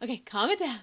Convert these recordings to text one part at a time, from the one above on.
Okay, calm it down.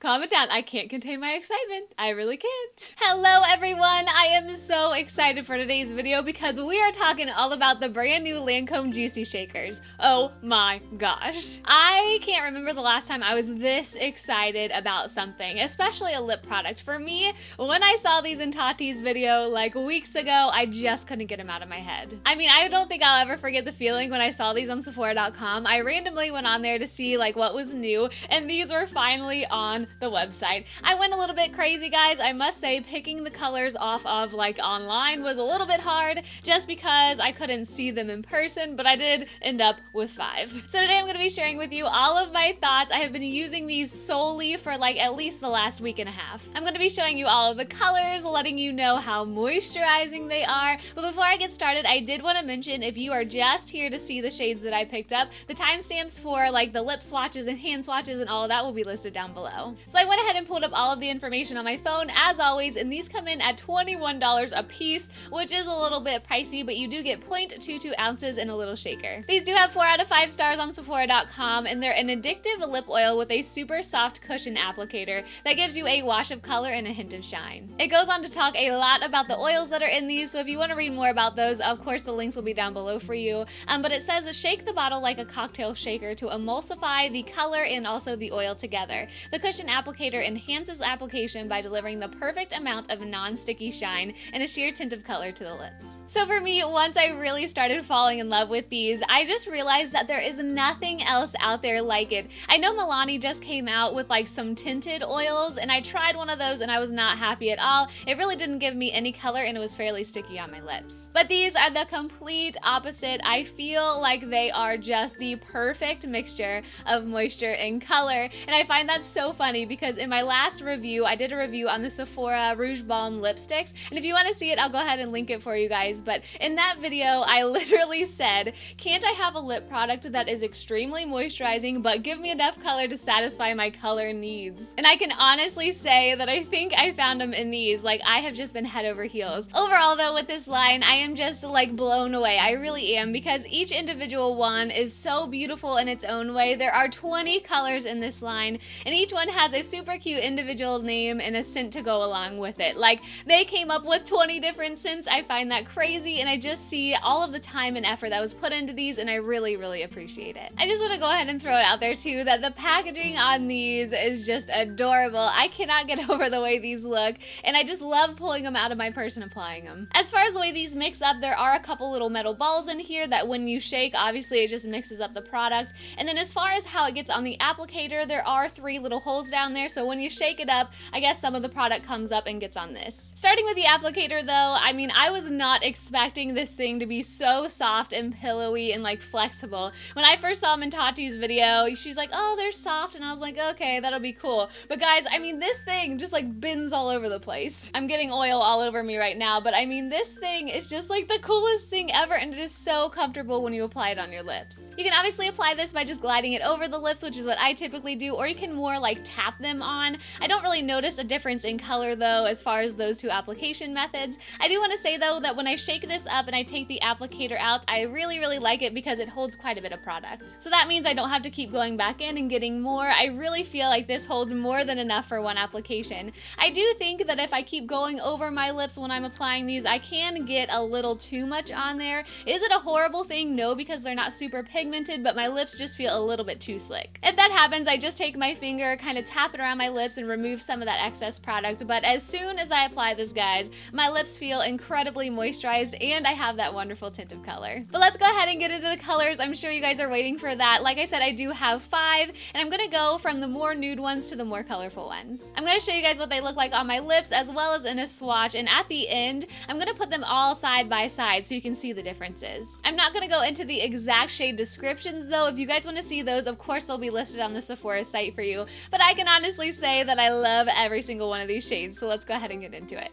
Calm it down. I can't contain my excitement. I really can't. Hello, everyone. I am so excited for today's video because we are talking all about the brand new Lancôme Juicy Shakers. Oh my gosh. I can't remember the last time I was this excited about something, especially a lip product. For me, when I saw these in Tati's video like weeks ago, I just couldn't get them out of my head. I mean, I don't think I'll ever forget the feeling when I saw these on Sephora.com. I randomly went on there to see like what was new, and these were finally on the website. I went a little bit crazy, guys. I must say, picking the colors off of like online was a little bit hard just because I couldn't see them in person, but I did end up with 5. So today I'm going to be sharing with you all of my thoughts. I have been using these solely for like at least the last week and a half. I'm going to be showing you all of the colors, letting you know how moisturizing they are. But before I get started, I did want to mention, if you are just here to see the shades that I picked up, the timestamps for like the lip swatches and hand swatches and all of that will be listed down below. So I went ahead and pulled up all of the information on my phone as always, and these come in at $21 a piece, which is a little bit pricey, but you do get 0.22 ounces in a little shaker. These do have 4 out of 5 stars on Sephora.com, and they're an addictive lip oil with a super soft cushion applicator that gives you a wash of color and a hint of shine. It goes on to talk a lot about the oils that are in these, so if you want to read more about those, of course the links will be down below for you. But it says, shake the bottle like a cocktail shaker to emulsify the color and also the oil together. The cushion applicator enhances application by delivering the perfect amount of non-sticky shine and a sheer tint of color to the lips. So for me, once I really started falling in love with these, I just realized that there is nothing else out there like it. I know Milani just came out with like some tinted oils, and I tried one of those and I was not happy at all. It really didn't give me any color and it was fairly sticky on my lips. But these are the complete opposite. I feel like they are just the perfect mixture of moisture and color, and I find that so funny because in my last review, I did a review on the Sephora Rouge Balm lipsticks, and if you want to see it, I'll go ahead and link it for you guys. But in that video, I literally said, can't I have a lip product that is extremely moisturizing but give me enough color to satisfy my color needs? And I can honestly say that I think I found them in these. Like, I have just been head over heels. Overall though, with this line, I am just like blown away. I really am, because each individual one is so beautiful in its own way. There are 20 colors in this line, and each one has a super cute individual name and a scent to go along with it. Like, they came up with 20 different scents. I find that crazy, and I just see all of the time and effort that was put into these, and I really, really appreciate it. I just want to go ahead and throw it out there too that the packaging on these is just adorable. I cannot get over the way these look, and I just love pulling them out of my purse and applying them. As far as the way these mix up, there are a couple little metal balls in here that when you shake, obviously it just mixes up the product. And then as far as how it gets on the applicator, there are 3 little holes down there, so when you shake it up, I guess some of the product comes up and gets on this. Starting with the applicator though, I mean, I was not expecting this thing to be so soft and pillowy and like flexible. When I first saw them in Tati's video, she's like, oh, they're soft, and I was like, okay, that'll be cool. But guys, I mean, this thing just like bends all over the place. I'm getting oil all over me right now, but I mean, this thing is just like the coolest thing ever, and it is so comfortable when you apply it on your lips. You can obviously apply this by just gliding it over the lips, which is what I typically do, or you can more like tap them on. I don't really notice a difference in color though as far as those two application methods. I do want to say though that when I shake this up and I take the applicator out, I really, really like it because it holds quite a bit of product. So that means I don't have to keep going back in and getting more. I really feel like this holds more than enough for one application. I do think that if I keep going over my lips when I'm applying these, I can get a little too much on there. Is it a horrible thing? No, because they're not super pigmented, but my lips just feel a little bit too slick. If that happens, I just take my finger, kind of tap it around my lips and remove some of that excess product. But as soon as I apply this, guys, my lips feel incredibly moisturized and I have that wonderful tint of color. But let's go ahead and get into the colors. I'm sure you guys are waiting for that. Like I said, I do have 5, and I'm gonna go from the more nude ones to the more colorful ones. I'm gonna show you guys what they look like on my lips as well as in a swatch, and at the end, I'm gonna put them all side by side so you can see the differences. I'm not gonna go into the exact shade descriptions though. If you guys wanna see those, of course they'll be listed on the Sephora site for you, but I can honestly say that I love every single one of these shades, so let's go ahead and get into it.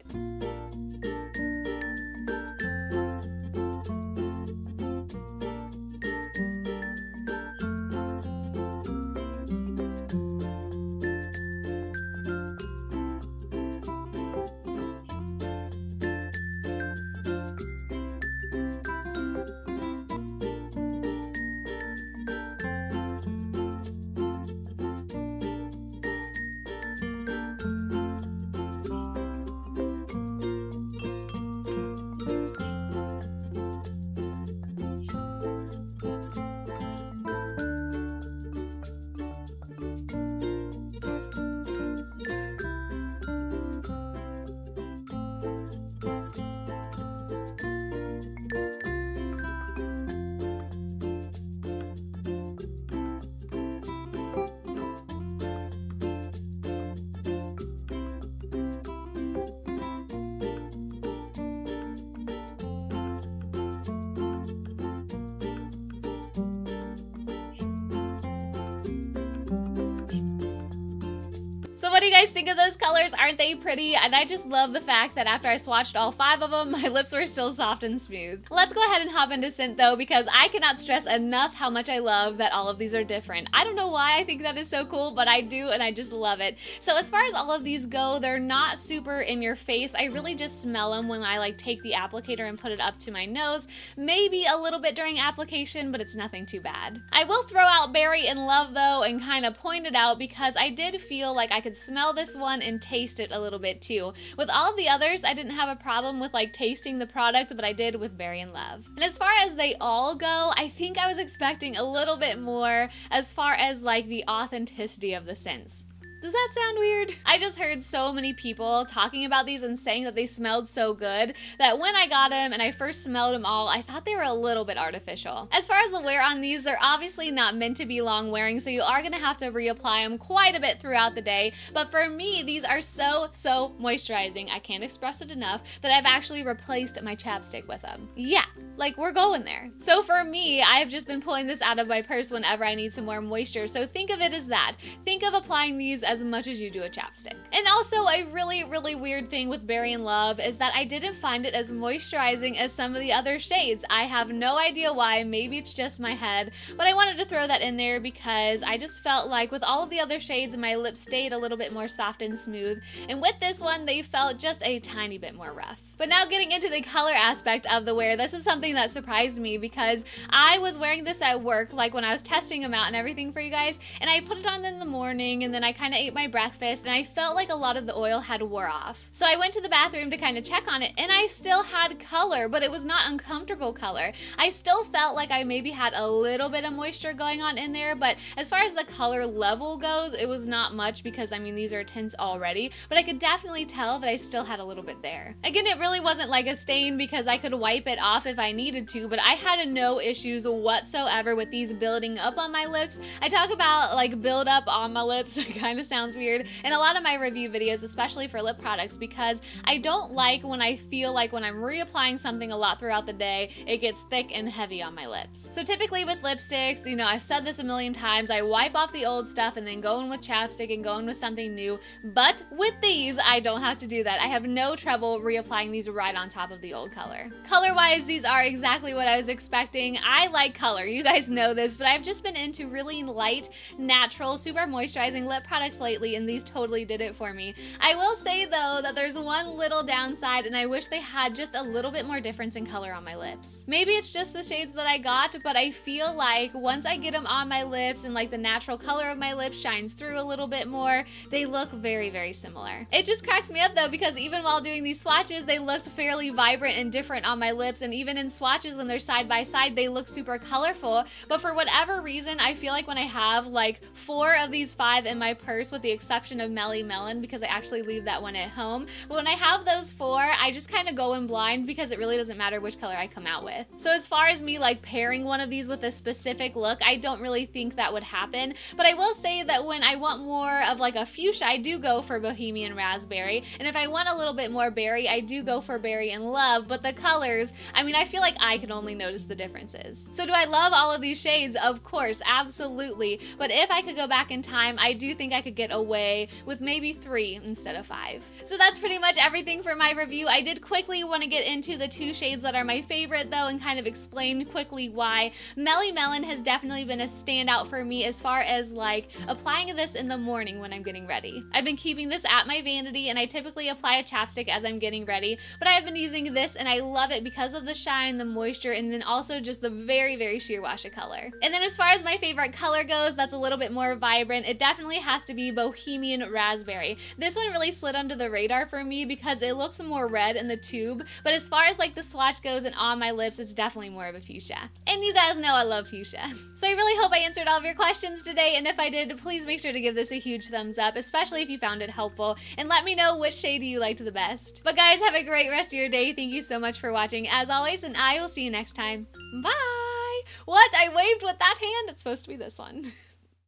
guys think of those colors? Aren't they pretty? And I just love the fact that after I swatched all 5 of them, my lips were still soft and smooth. Let's go ahead and hop into scent though, because I cannot stress enough how much I love that all of these are different. I don't know why I think that is so cool, but I do, and I just love it. So as far as all of these go, they're not super in your face. I really just smell them when I like take the applicator and put it up to my nose. Maybe a little bit during application, but it's nothing too bad. I will throw out Berry in Love though and kind of point it out because I did feel like I could smell this one and taste it a little bit too. With all of the others, I didn't have a problem with like tasting the product, but I did with Berry in Love. And as far as they all go, I think I was expecting a little bit more as far as like the authenticity of the scents. Does that sound weird? I just heard so many people talking about these and saying that they smelled so good that when I got them and I first smelled them all, I thought they were a little bit artificial. As far as the wear on these, they're obviously not meant to be long wearing, so you are gonna have to reapply them quite a bit throughout the day. But for me, these are so moisturizing. I can't express it enough that I've actually replaced my chapstick with them. Yeah, like we're going there. So for me, I've just been pulling this out of my purse whenever I need some more moisture. So think of it as that. Think of applying these as much as you do a chapstick. And also a really weird thing with Berry in Love is that I didn't find it as moisturizing as some of the other shades. I have no idea why, maybe it's just my head, but I wanted to throw that in there because I just felt like with all of the other shades my lips stayed a little bit more soft and smooth, and with this one they felt just a tiny bit more rough. But now getting into the color aspect of the wear, this is something that surprised me because I was wearing this at work, like when I was testing them out and everything for you guys, and I put it on in the morning and then I kind of ate my breakfast and I felt like a lot of the oil had wore off. So I went to the bathroom to kind of check on it and I still had color, but it was not uncomfortable color. I still felt like I maybe had a little bit of moisture going on in there, but as far as the color level goes, it was not much because I mean these are tints already, but I could definitely tell that I still had a little bit there. Again, it really wasn't like a stain because I could wipe it off if I needed to, but I had no issues whatsoever with these building up on my lips. I talk about like build up on my lips, it kind of sounds weird, in a lot of my review videos, especially for lip products, because I don't like when I feel like when I'm reapplying something a lot throughout the day, it gets thick and heavy on my lips. So typically with lipsticks, you know, I've said this a million times, I wipe off the old stuff and then go in with chapstick and go in with something new, but with these, I don't have to do that. I have no trouble reapplying these right on top of the old color. Color-wise, these are exactly what I was expecting. I like color, you guys know this, but I've just been into really light, natural, super moisturizing lip products lately, and these totally did it for me. I will say though that there's one little downside, and I wish they had just a little bit more difference in color on my lips. Maybe it's just the shades that I got, but I feel like once I get them on my lips and like the natural color of my lips shines through a little bit more, they look very similar. It just cracks me up though because even while doing these swatches, they looked fairly vibrant and different on my lips, and even in swatches when they're side by side, they look super colorful. But for whatever reason, I feel like when I have like 4 of these 5 in my purse, with the exception of Meli Melon because I actually leave that one at home, but when I have those 4, I just kind of go in blind because it really doesn't matter which color I come out with. So as far as me like pairing one of these with a specific look, I don't really think that would happen, but I will say that when I want more of like a fuchsia, I do go for Bohemian Raspberry, and if I want a little bit more berry, I do go for Berry in Love. But the colors, I mean, I feel like I can only notice the differences. So do I love all of these shades? Of course, absolutely, but if I could go back in time, I do think I could get away with maybe 3 instead of 5. So that's pretty much everything for my review. I did quickly want to get into the 2 shades that are my favorite though and kind of explain quickly why. Meli Melon has definitely been a standout for me as far as like applying this in the morning when I'm getting ready. I've been keeping this at my vanity and I typically apply a chapstick as I'm getting ready, but I have been using this and I love it because of the shine, the moisture, and then also just the very sheer wash of color. And then as far as my favorite color goes, that's a little bit more vibrant, it definitely has to be Bohemian Raspberry. This one really slid under the radar for me because it looks more red in the tube, but as far as like the swatch goes and on my lips, it's definitely more of a fuchsia. And you guys know I love fuchsia. So I really hope I answered all of your questions today, and if I did, please make sure to give this a huge thumbs up, especially if you found it helpful, and let me know which shade you liked the best. But guys, have a great rest of your day. Thank you so much for watching as always, and I will see you next time. Bye! What? I waved with that hand? It's supposed to be this one.